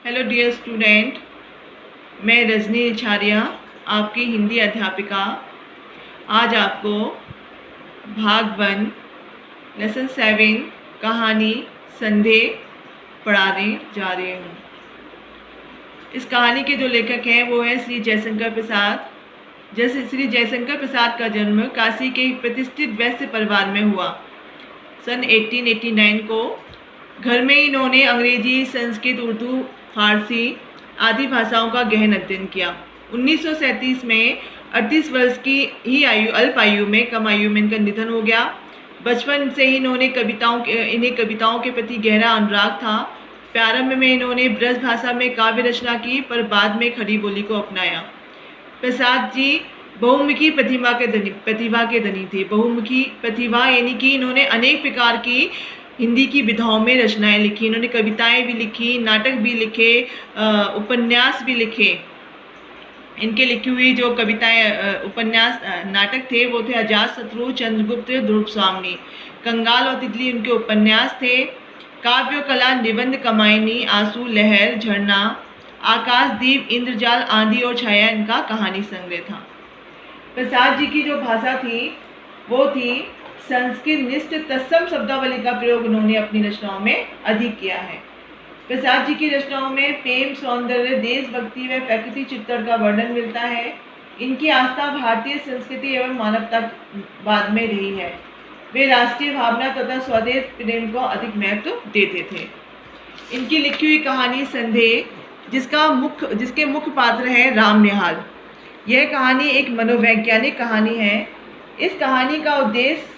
Hello dear student, मैं रजनी इछारिया आपकी हिंदी अध्यापिका आज आपको भाग 1 लेसन 7 कहानी संदेह पढ़ाने जा रही हूँ। इस कहानी के जो लेखक हैं वो है श्री जयशंकर प्रसाद। जैसे श्री जयशंकर प्रसाद का जन्म काशी के एक प्रतिष्ठित वैश्य परिवार में हुआ। सन 1889 को घर में इन्होंने अंग्रेजी, संस्कृत, उर्दू, फारसी आदि भाषाओं का गहन अध्ययन किया। 1937 में 38 वर्ष की ही अल्प आयु में कम आयु में इनका निधन हो गया। बचपन से ही इन्हें कविताओं के प्रति गहरा अनुराग था। प्रारंभ में इन्होंने ब्रज भाषा में काव्य रचना की, पर बाद में खड़ी बोली को अपनाया। प्रसाद जी बहुमुखी प्रतिभा के धनी थे। बहुमुखी प्रतिभा यानी कि इन्होंने अनेक प्रकार की हिंदी की विधाओं में रचनाएं लिखी। इन्होंने कविताएं भी लिखी, नाटक भी लिखे, उपन्यास भी लिखे। इनके लिखी हुई जो कविताएं, उपन्यास, नाटक थे वो थे अजातशत्रु, चंद्रगुप्त, ध्रुवस्वामिनी, कंगाल और तितली उनके उपन्यास थे। काव्य कला, निबंध, कमायनी, आंसू, लहर, झरना, आकाशदीप, इंद्रजाल, आंधी और छाया इनका कहानी संग्रह था। प्रसाद जी की जो भाषा थी वो थी संस्कृत निष्ठ। तत्सम शब्दावली का प्रयोग उन्होंने अपनी रचनाओं में अधिक किया है। प्रसाद जी की रचनाओं में प्रेम, सौंदर्य, देशभक्ति व प्रकृति चित्रण का वर्णन मिलता है। इनकी आस्था भारतीय संस्कृति एवं मानवतावाद में रही है। वे राष्ट्रीय भावना तथा स्वदेश प्रेम को अधिक महत्व देते थे। इनकी लिखी हुई कहानी संदेह, जिसके मुख्य पात्र है राम निहाल। यह कहानी एक मनोवैज्ञानिक कहानी है। इस कहानी का उद्देश्य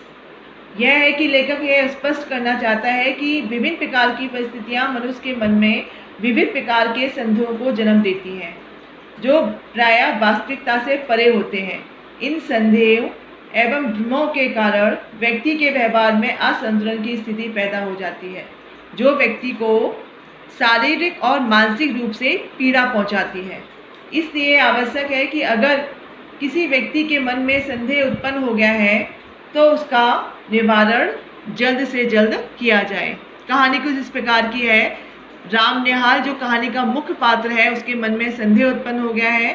यह है कि लेखक यह स्पष्ट करना चाहता है कि विभिन्न प्रकार की परिस्थितियां मनुष्य के मन में विविध प्रकार के संदेहों को जन्म देती हैं, जो प्रायः वास्तविकता से परे होते हैं। इन संदेहों एवं भ्रमों के कारण व्यक्ति के व्यवहार में असंतुलन की स्थिति पैदा हो जाती है, जो व्यक्ति को शारीरिक और मानसिक रूप से पीड़ा पहुंचाती है। इसलिए आवश्यक है कि अगर किसी व्यक्ति के मन में संदेह उत्पन्न हो गया है तो उसका निवारण जल्द से जल्द किया जाए। कहानी कुछ इस प्रकार की है। राम निहाल जो कहानी का मुख्य पात्र है, उसके मन में संदेह उत्पन्न हो गया है।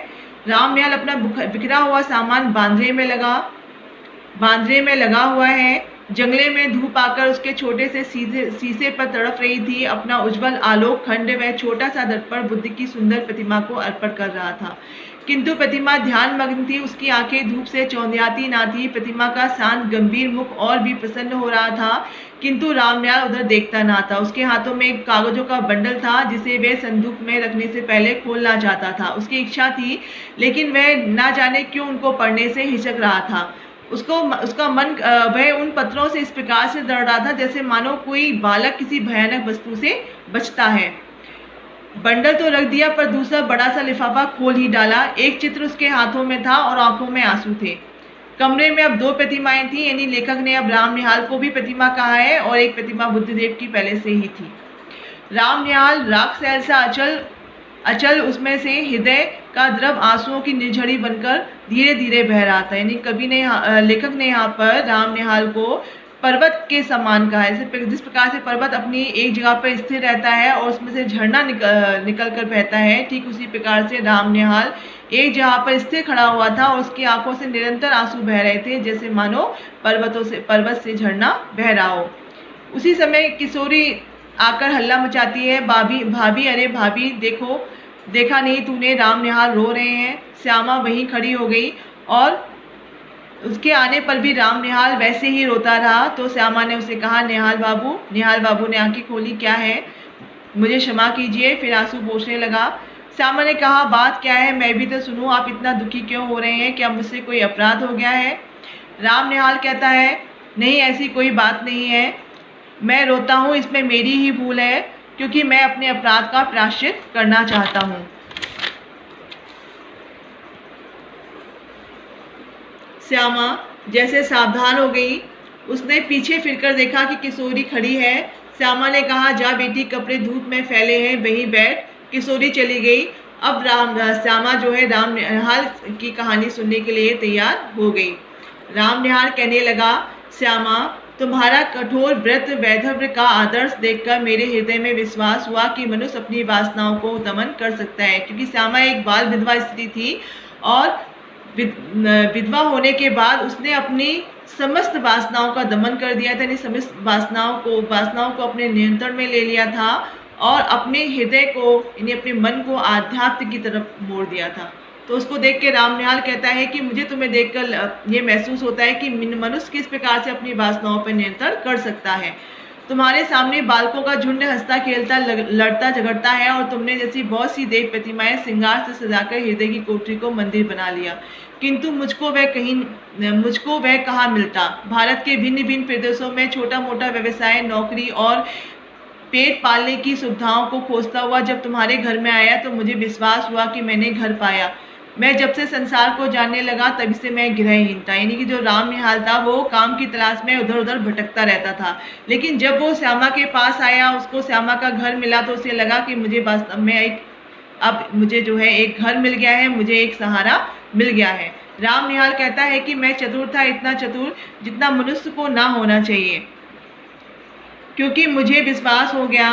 राम निहाल अपना बिखरा हुआ सामान बांधने में लगा हुआ है। जंगले में धूप आकर उसके छोटे से शीशे पर तड़प रही थी। अपना उज्जवल आलोक खंड व छोटा सा दर्पण बुद्ध की सुंदर प्रतिमा को अर्पण कर रहा था, किंतु प्रतिमा ध्यान मग्न थी। उसकी आंखें धूप से चौंधियाती ना थी। प्रतिमा का शांत गंभीर मुख और भी प्रसन्न हो रहा था, किंतु रामनिहाल उधर देखता ना था। उसके हाथों में एक कागजों का बंडल था, जिसे वह संदूक में रखने से पहले खोलना चाहता था। उसकी इच्छा थी, लेकिन वह ना जाने क्यों उनको पढ़ने से हिचक रहा था। उसका मन वह उन पत्रों से इस प्रकार से डर रहा था जैसे मानो कोई बालक किसी भयानक वस्तु से बचता है। बंडल तो रख दिया, पर दूसरा बड़ा सा लिफाफा खोल ही डाला। एक चित्र उसके हाथों में था और आंखों में आंसू थे। कमरे में अब 2 प्रतिमाएं थी, यानी लेखक ने अब राम निहाल को भी प्रतिमा कहा है और एक प्रतिमा बुद्धदेव की पहले से ही थी। राम निहाल राग सा अचल उसमें से हृदय का द्रव आंसुओं की निर्झरी बनकर धीरे धीरे बह रहा था। यानी लेखक ने यहाँ पर राम निहाल को पर्वत के समान कहा है। जिस प्रकार से पर्वत अपनी एक जगह पर स्थिर रहता है और उसमें से झरना निकल कर बहता है, ठीक उसी प्रकार से राम निहाल एक जगह पर स्थिर खड़ा हुआ था और उसकी आंखों से निरंतर आंसू बह रहे थे, जैसे मानो पर्वत से झरना बह रहा हो। उसी समय किशोरी आकर हल्ला मचाती है, भाभी, अरे भाभी देखा नहीं तूने, राम निहाल रो रहे हैं। श्यामा वहीं खड़ी हो गई और उसके आने पर भी राम निहाल वैसे ही रोता रहा। तो श्यामा ने उसे कहा, निहाल बाबू ने आंखें खोली, क्या है, मुझे क्षमा कीजिए। फिर आंसू पोंछने लगा। श्यामा ने कहा, बात क्या है, मैं भी तो सुनूं, आप इतना दुखी क्यों हो रहे हैं, क्या मुझसे कोई अपराध हो गया है। राम निहाल कहता है, नहीं ऐसी कोई बात नहीं है, मैं रोता हूँ इसमें मेरी ही भूल है, क्योंकि मैं अपने अपराध का प्रायश्चित करना चाहता हूँ। श्यामा जैसे सावधान हो गई, उसने पीछे फिरकर देखा कि किशोरी खड़ी है। श्यामा ने कहा, जा बेटी, कपड़े धूप में फैले हैं, वहीं बैठ। किशोरी चली गई। अब श्यामा जो है राम निहाल की कहानी सुनने के लिए तैयार हो गई। राम निहाल कहने लगा, श्यामा तुम्हारा कठोर व्रत वैधव्य का आदर्श देखकर मेरे हृदय में विश्वास हुआ कि मनुष्य अपनी वासनाओं को दमन कर सकता है। क्योंकि श्यामा एक बाल विधवा स्त्री थी और विधवा होने के बाद उसने अपनी समस्त वासनाओं का दमन कर दिया था, यानी समस्त वासनाओं को अपने नियंत्रण में ले लिया था और अपने हृदय को, यानी अपने मन को आध्यात्म की तरफ मोड़ दिया था। तो उसको देख के राम निहाल कहता है कि मुझे तुम्हें देखकर ये महसूस होता है कि मनुष्य किस प्रकार से अपनी वासनाओं पर नियंत्रण कर सकता है। तुम्हारे सामने बालकों का झुंड हंसता खेलता लड़ता झगड़ता है और तुमने जैसी बहुत सी देव प्रतिमाएं श्रृंगार से सजाकर हृदय की कोठरी को मंदिर बना लिया, किंतु मुझको वह कहाँ मिलता। भारत के भिन्न भिन्न प्रदेशों में छोटा मोटा व्यवसाय, नौकरी और पेट पालने की सुविधाओं को खोजता हुआ जब तुम्हारे घर में आया तो मुझे विश्वास हुआ कि मैंने घर पाया। मैं जब से संसार को जानने लगा तभी से मैं गृहहीन था, यानी कि जो राम निहाल था वो काम की तलाश में उधर उधर भटकता रहता था। लेकिन जब वो श्यामा के पास आया, उसको श्यामा का घर मिला तो उसे लगा कि मुझे वास्तव में अब मुझे जो है एक घर मिल गया है, मुझे एक सहारा मिल गया है। राम निहाल कहता है कि मैं चतुर था, इतना चतुर जितना मनुष्य को ना होना चाहिए, क्योंकि मुझे विश्वास हो गया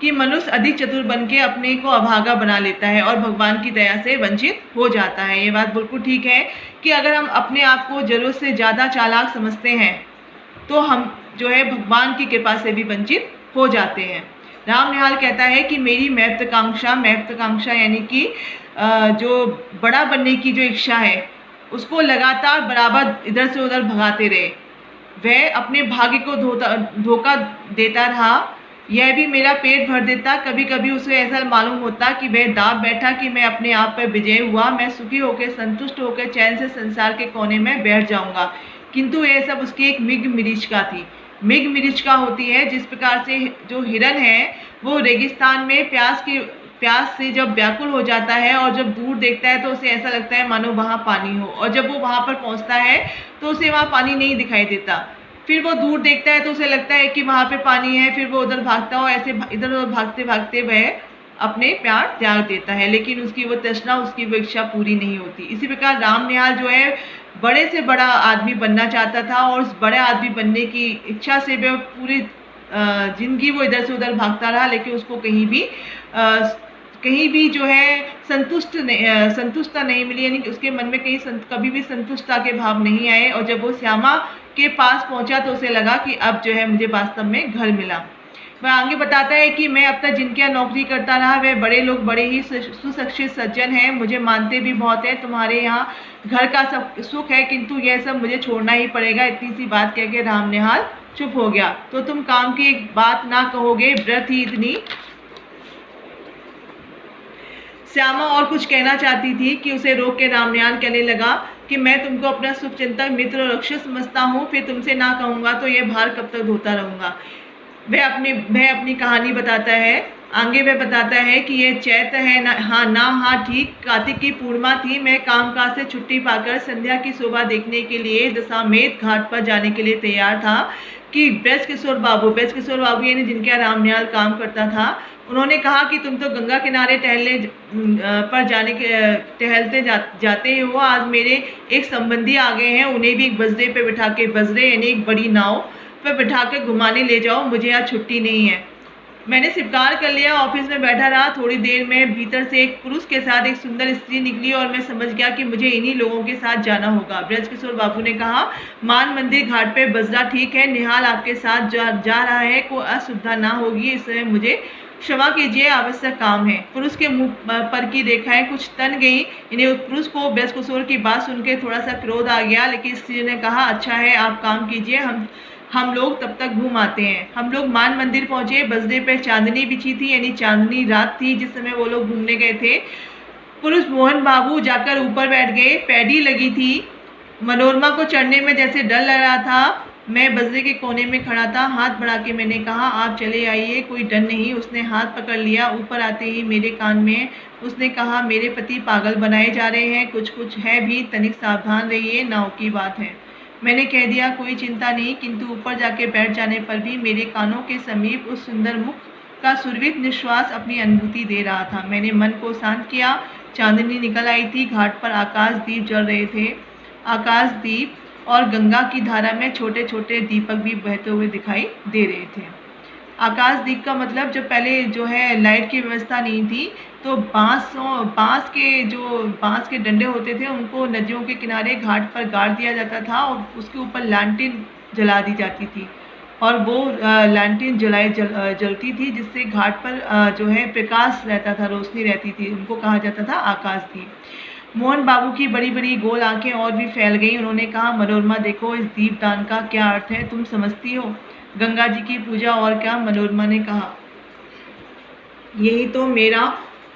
कि मनुष्य अधिक चतुर बनके अपने को अभागा बना लेता है और भगवान की दया से वंचित हो जाता है। ये बात बिल्कुल ठीक है कि अगर हम अपने आप को जरूरत से ज़्यादा चालाक समझते हैं तो हम जो है भगवान की कृपा से भी वंचित हो जाते हैं। राम निहाल कहता है कि मेरी महत्वाकांक्षा यानी कि जो बड़ा बनने की जो इच्छा है उसको लगातार बराबर इधर से उधर भगाते रहे। वह अपने भाग्य को धोखा देता रहा, यह भी मेरा पेट भर देता। कभी कभी उसे ऐसा मालूम होता कि वह दाब बैठा कि मैं अपने आप पर विजय हुआ, मैं सुखी होकर संतुष्ट होकर चैन से संसार के कोने में बैठ जाऊंगा, किंतु यह सब उसकी एक मिग मिरीचका थी। मिग मिरीचका होती है जिस प्रकार से जो हिरन है वो रेगिस्तान में प्यास से जब व्याकुल हो जाता है और जब दूर देखता है तो उसे ऐसा लगता है मानो वहाँ पानी हो, और जब वो वहाँ पर पहुँचता है तो उसे वहाँ पानी नहीं दिखाई देता। फिर वो दूर देखता है तो उसे लगता है कि वहाँ पे पानी है, फिर वो उधर भागता हो, ऐसे इधर उधर भागते भागते वह अपने प्यार त्याग देता है, लेकिन उसकी वो तृष्णा, उसकी वो इच्छा पूरी नहीं होती। इसी प्रकार राम निहाल जो है बड़े से बड़ा आदमी बनना चाहता था और उस बड़े आदमी बनने की इच्छा से वह पूरी जिंदगी वो इधर से उधर भागता रहा, लेकिन उसको कहीं भी जो है संतुष्टता नहीं मिली, यानी कि उसके मन में कभी भी संतुष्टता के भाव नहीं आए। और जब वो श्यामा के पास पहुंचा तो उसे लगा कि अब जो है मुझे वास्तव में घर मिला। वह आगे बताता है कि मैं अब तक जिनके यहाँ नौकरी करता रहा वह बड़े लोग बड़े ही सुशिक्षित सज्जन हैं, मुझे मानते भी बहुत है। तुम्हारे यहाँ घर का सब सुख है, किंतु यह सब मुझे छोड़ना ही पड़ेगा। इतनी सी बात कह के राम निहाल चुप हो गया। तो तुम काम की एक बात ना कहोगे, व्रत ही इतनी। श्यामा और कुछ कहना चाहती थी कि उसे रोक के राम निहाल कहने लगा कि मैं तुमको अपना शुभचिंतक मित्र और रक्षक समझता हूँ, फिर तुमसे ना कहूँगा तो यह भार कब तक धोता रहूँगा। वह अपनी कहानी बताता है। आगे वह बताता है कि ये चैत्र है हाँ ठीक, कार्तिक की पूर्णिमा थी। मैं कामकाज से छुट्टी पाकर संध्या की शोभा देखने के लिए दशामेध घाट पर जाने के लिए तैयार था कि ब्रजकिशोर बाबू यानी जिनके यहाँ राम निहाल काम करता था, उन्होंने कहा कि तुम तो गंगा किनारे टहलते जाते हो, आज मेरे एक संबंधी आ गए हैं, उन्हें भी एक बजरे पे बिठा के, बजरे यानी एक बड़ी नाव पर बिठा कर घुमाने ले जाओ, मुझे यहाँ छुट्टी नहीं है। मैंने स्वीकार कर लिया, ऑफिस में बैठा रहा। थोड़ी देर में भीतर से एक पुरुष के साथ एक सुंदर स्त्री निकली और मैं समझ गया कि मुझे इन्हीं लोगों के साथ जाना होगा। ब्रजकिशोर बाबू ने कहा, मान मंदिर घाट पे बजरा ठीक है, निहाल आपके साथ जा रहा है, कोई असुविधा ना होगी, इस समय मुझे क्षमा कीजिए, आवश्यक काम है। पुरुष के मुंह पर की रेखाएं कुछ तन गई। इन्हें पुरुष को ब्रजकिशोर की बात सुनकर थोड़ा सा क्रोध आ गया, लेकिन स्त्री ने कहा, अच्छा है, आप काम कीजिए, हम लोग तब तक घूम आते हैं। हम लोग मान मंदिर पहुंचे। बजरे पर चांदनी बिछी थी, यानी चांदनी रात थी जिस समय वो लोग घूमने गए थे। पुरुष मोहन बाबू जाकर ऊपर बैठ गए। पैडी लगी थी। मनोरमा को चढ़ने में जैसे डर लग रहा था। मैं बजरे के कोने में खड़ा था। हाथ बढ़ा के मैंने कहा, आप चले आइए, कोई डर नहीं। उसने हाथ पकड़ लिया। ऊपर आते ही मेरे कान में उसने कहा, मेरे पति पागल बनाए जा रहे हैं, कुछ है भी, तनिक सावधान रहिए, नाव की बात है। मैंने कह दिया, कोई चिंता नहीं, किंतु ऊपर जाके बैठ जाने पर भी मेरे कानों के समीप उस सुंदर मुख का सुरभित निश्वास अपनी अनुभूति दे रहा था। मैंने मन को शांत किया। चांदनी निकल आई थी। घाट पर आकाश दीप जल रहे थे। आकाश दीप और गंगा की धारा में छोटे छोटे दीपक भी बहते हुए दिखाई दे रहे थे। आकाशदीप का मतलब, जब पहले जो है लाइट की व्यवस्था नहीं थी, तो बांस के डंडे होते थे, उनको नदियों के किनारे घाट पर गाड़ दिया जाता था और उसके ऊपर लालटेन जला दी जाती थी, और वो लालटेन जलती थी, जिससे घाट पर जो है प्रकाश रहता था, रोशनी रहती थी। उनको कहा जाता था आकाशदीप। मोहन बाबू की बड़ी बड़ी गोल आंखें और भी फैल गई। उन्होंने कहा, मनोरमा देखो, इस दीपदान का क्या अर्थ है, तुम समझती हो? गंगा जी की पूजा और क्या? मनोरमा ने कहा, यही तो मेरा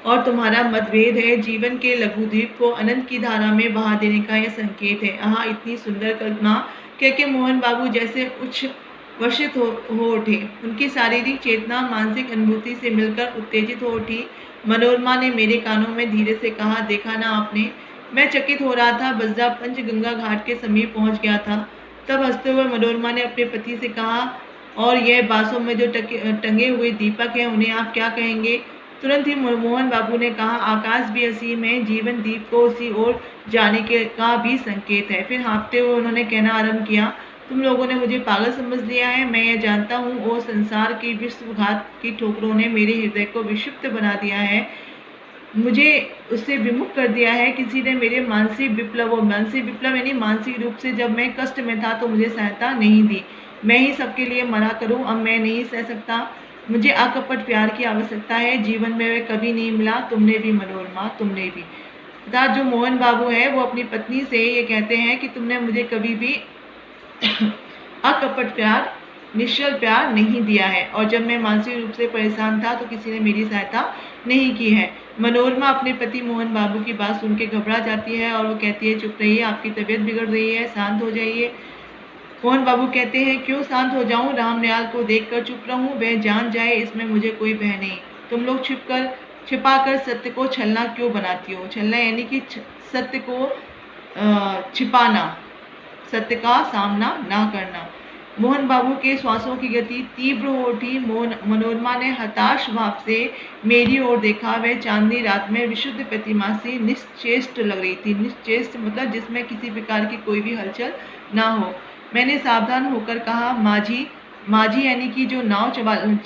और तुम्हारा मतभेद है। जीवन के लघुद्वीप को अनंत की धारा में बहा देने का यह संकेत है। इतनी सुंदर कल्पना कह के मोहन बाबू जैसे उच्छ्वसित हो उठे। उनकी शारीरिक चेतना मानसिक अनुभूति से मिलकर उत्तेजित हो उठी। मनोरमा ने मेरे कानों में धीरे से कहा, देखा ना आपने? मैं चकित हो रहा था। बजरा पंचगंगा घाट के समीप पहुंच गया था। तब हंसते हुए मनोरमा ने अपने पति से कहा, और यह बांसों में जो टंगे हुए दीपक हैं, उन्हें आप क्या कहेंगे? तुरंत ही मोहन बाबू ने कहा, आकाश भी असीम है, जीवन दीप को उसी ओर जाने का भी संकेत है। फिर हाँफते हुए उन्होंने कहना आरंभ किया, तुम लोगों ने मुझे पागल समझ लिया है। मैं यह जानता हूँ, ओ संसार की विश्वघात की ठोकरों ने मेरे हृदय को विक्षिप्त बना दिया है, मुझे उससे विमुख कर दिया है। किसी ने मेरे मानसिक विप्लव यानी मानसिक रूप से जब मैं कष्ट में था तो मुझे सहायता नहीं दी। मैं ही सबके लिए मरा करूं, अब मैं नहीं सह सकता। मुझे अकपट प्यार की आवश्यकता है। जीवन में वह कभी नहीं मिला। तुमने भी मनोरमा, तुमने भी। अर्थात जो मोहन बाबू है वो अपनी पत्नी से ये कहते हैं कि तुमने मुझे कभी भी अकपट प्यार, निश्चल प्यार नहीं दिया है, और जब मैं मानसिक रूप से परेशान था तो किसी ने मेरी सहायता नहीं की है। मनोरमा अपने पति मोहन बाबू की बात सुन के घबरा जाती है और वो कहती है, चुप रहिए, आपकी तबीयत बिगड़ रही है, शांत हो जाइए। मोहन बाबू कहते हैं, क्यों शांत हो जाऊं? रामनियाल को देखकर चुप रहूं? वह जान जाए, इसमें मुझे कोई भय नहीं। तुम लोग छिपाकर सत्य को छलना क्यों बनाती हो? छलना यानी कि सत्य को छिपाना, सत्य का सामना ना करना। मोहन बाबू के श्वासों की गति तीव्र हो उठी। मनोरमा ने हताश भाव से मेरी ओर देखा। वह चांदनी रात में विशुद्ध प्रतिमा से निश्चेष्ट लग रही थी। निश्चेष्ट मतलब जिसमें किसी प्रकार की कोई भी हलचल ना हो। मैंने सावधान होकर कहा, माझी। माझी यानी कि जो नाव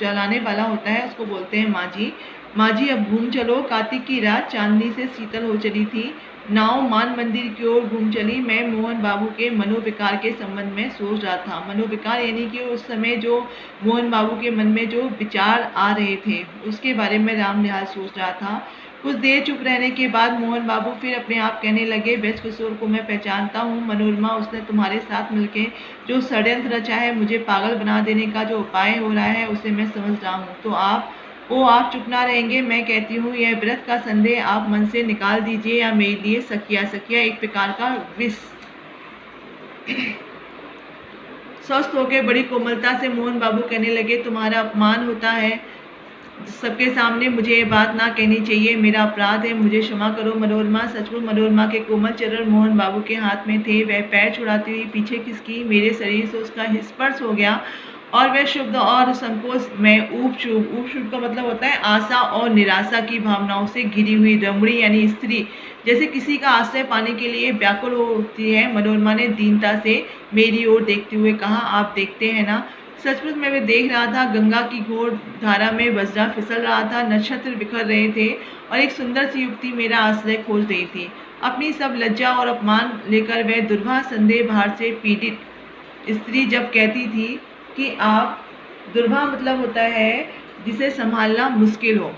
चलाने वाला होता है उसको बोलते हैं माझी। माझी, अब घूम चलो। कार्तिक की रात चांदनी से शीतल हो चली थी। नाव मान मंदिर की ओर घूम चली। मैं मोहन बाबू के मनोविकार के संबंध में सोच रहा था। मनोविकार यानी कि उस समय जो मोहन बाबू के मन में जो विचार आ रहे थे उसके बारे में रामनिहाल सोच रहा था। कुछ देर चुप रहने के बाद मोहन बाबू फिर अपने आप कहने लगे, ब्रज किशोर को मैं पहचानता हूँ मनोरमा। उसने तुम्हारे साथ मिलके जो षड्यंत्र रचा है, मुझे पागल बना देने का जो उपाय हो रहा है, उसे मैं समझ रहा हूँ। तो आप चुप ना रहेंगे? मैं कहती हूँ यह व्रत का संदेह आप मन से निकाल दीजिए, या मेरे लिए सखिया एक प्रकार का विष। स्वस्थ होकर बड़ी कोमलता से मोहन बाबू कहने लगे, तुम्हारा अपमान होता है, सबके सामने मुझे ये बात ना कहनी चाहिए, मेरा अपराध है, मुझे क्षमा करो मनोरमा। सचमुच मनोरमा के कोमल चरण मोहन बाबू के हाथ में थे। वह पैर छुड़ाती हुई पीछे खिसकी। मेरे शरीर से उसका स्पर्श हो गया और वह शुद्ध और संकोच में ऊप का मतलब होता है आशा और निराशा की भावनाओं से घिरी हुई रमणी यानी स्त्री जैसे किसी का आश्रय पाने के लिए व्याकुल होती है। मनोरमा ने दीनता से मेरी ओर देखते हुए कहा, आप देखते हैं ना? सचमुच में वे देख रहा था। गंगा की घोर धारा में वज्रा फिसल रहा था, नक्षत्र बिखर रहे थे और एक सुंदर सी युवती मेरा आश्रय खोज रही थी। अपनी सब लज्जा और अपमान लेकर वह दुर्भा संदेह भार से पीड़ित स्त्री जब कहती थी कि आप, दुर्भा मतलब होता है जिसे संभालना मुश्किल हो,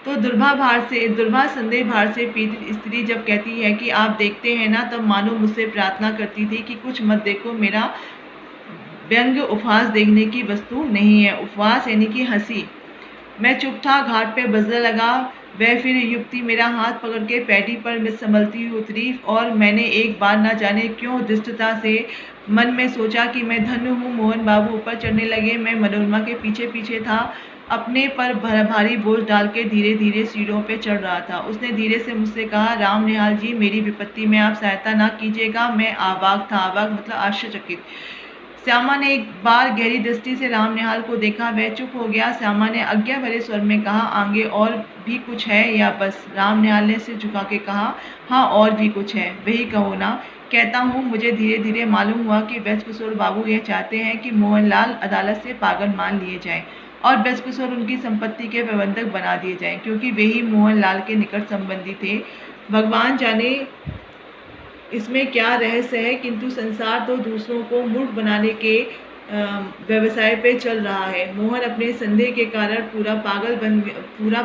तो दुर्भा संदेह भार से पीड़ित स्त्री जब कहती है कि आप देखते हैं ना, तब मानो मुझसे प्रार्थना करती थी कि कुछ मत देखो, मेरा व्यंग्य उपहास देखने की वस्तु नहीं है। उपहास यानी कि हंसी। मैं चुप था। घाट पे बजने लगा। वह फिर युवती मेरा हाथ पकड़ के पैडी पर संभलती हुई उतरी और मैंने एक बार न जाने क्यों धृष्टता से मन में सोचा कि मैं धन्य हूँ। मोहन बाबू ऊपर चढ़ने लगे। मैं मनोरमा के पीछे पीछे था, अपने पर भारी बोझ डाल के धीरे धीरे सीढ़ियों पे चढ़ रहा था। उसने धीरे से मुझसे कहा, रामनिहाल जी, मेरी विपत्ति में आप सहायता ना कीजिएगा। मैं अवाक था। अवाक मतलब आश्चर्यचकित। श्यामा ने एक बार गहरी दृष्टि से राम निहाल को देखा। वह चुप हो गया। श्यामा ने आज्ञा भरे स्वर में कहा, आगे और भी कुछ है या बस? राम निहाल ने सिर झुका के कहा, हाँ और भी कुछ है। वही कहो ना। कहता हूँ, मुझे धीरे धीरे मालूम हुआ कि ब्रजकिशोर बाबू यह चाहते हैं कि मोहनलाल अदालत से पागल मान लिए जाएं और ब्रजकिशोर उनकी संपत्ति के प्रबंधक बना दिए जाएं, क्योंकि वे ही मोहनलाल के निकट संबंधी थे। भगवान जाने इसमें क्या रहस्य है, किंतु संसार तो दूसरों को मूर्ख बनाने के व्यवसाय पे चल रहा है। मोहन अपने संदेह के कारण पूरा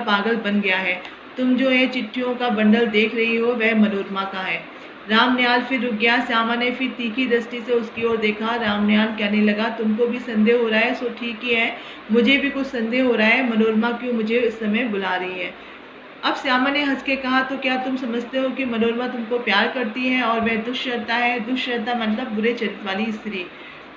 पागल बन गया है। तुम जो ये चिट्ठियों का बंडल देख रही हो वह मनोरमा का है। राम निहाल फिर रुक गया। श्यामा ने फिर तीखी दृष्टि से उसकी ओर देखा। राम निहाल कहने लगा, तुमको भी संदेह हो रहा है सो ठीक ही है, मुझे भी कुछ संदेह हो रहा है। मनोरमा क्यों मुझे इस समय बुला रही है? अब श्यामा ने हंस के कहा, तो क्या तुम समझते हो कि मनोरमा तुमको प्यार करती है और वह दुष्श्रद्धा है? दुष्श्रद्धा मतलब बुरे चरित्र वाली स्त्री।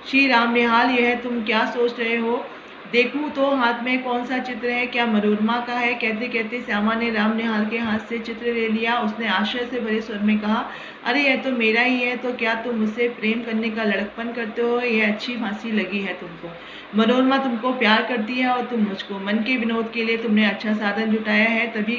श्री राम निहाल, यह तुम क्या सोच रहे हो? देखूं तो हाथ में कौन सा चित्र है, क्या मनोरमा का है? कहते कहते श्यामा ने राम निहाल के हाथ से चित्र ले लिया। उसने आश्चर्य से भरे स्वर में कहा, अरे यह तो मेरा ही है। तो क्या तुम मुझसे प्रेम करने का लड़कपन करते हो? यह अच्छी फांसी लगी है तुमको। मनोरमा तुमको प्यार करती है और तुम मुझको। मन के विनोद के लिए तुमने अच्छा साधन जुटाया है, तभी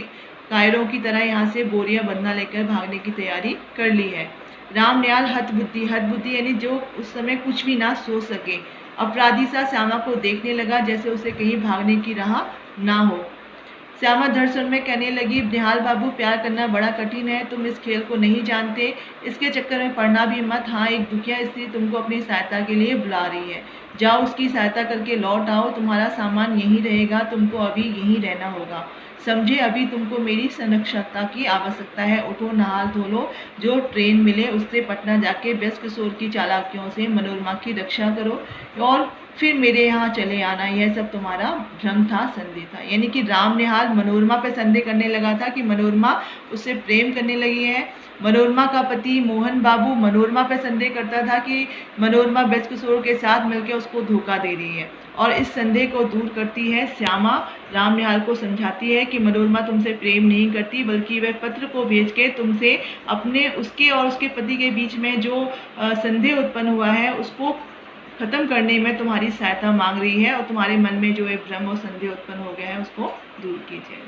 कायरों की तरह यहाँ से बोरियां बंधा लेकर भागने की तैयारी कर ली है। राम निहाल हद बुद्धि यानी जो उस समय कुछ भी ना सोच सके, अपराधी सा श्यामा को देखने लगा, जैसे उसे कहीं भागने की राह ना हो। श्यामा धड़ स्वर में कहने लगी, निहाल बाबू, प्यार करना बड़ा कठिन है, तुम इस खेल को नहीं जानते, इसके चक्कर में पड़ना भी मत। हाँ, एक दुखिया स्त्री तुमको अपनी सहायता के लिए बुला रही है, जाओ उसकी सहायता करके लौट आओ। तुम्हारा सामान यहीं रहेगा, तुमको अभी यहीं रहना होगा, समझे? अभी तुमको मेरी संरक्षकता की आवश्यकता है। उठो, नहा धो लो, जो ट्रेन मिले उससे पटना जाके ब्रजकिशोर की चालाकियों से मनोरमा की रक्षा करो और फिर मेरे यहाँ चले आना। यह सब तुम्हारा भ्रम था, संदेह था। यानी कि राम निहाल मनोरमा पे संदेह करने लगा था कि मनोरमा उससे प्रेम करने लगी है। मनोरमा का पति मोहन बाबू मनोरमा पे संदेह करता था कि मनोरमा ब्रजकिशोर के साथ मिलकर उसको धोखा दे रही है, और इस संदेह को दूर करती है श्यामा। राम निहाल को समझाती है कि मनोरमा तुमसे प्रेम नहीं करती, बल्कि वह पत्र को भेज के तुमसे उसके और उसके पति के बीच में जो संदेह उत्पन्न हुआ है उसको खत्म करने में तुम्हारी सहायता मांग रही है, और तुम्हारे मन में जो एक भ्रम और संदेह उत्पन्न हो गया है उसको दूर कीजिए।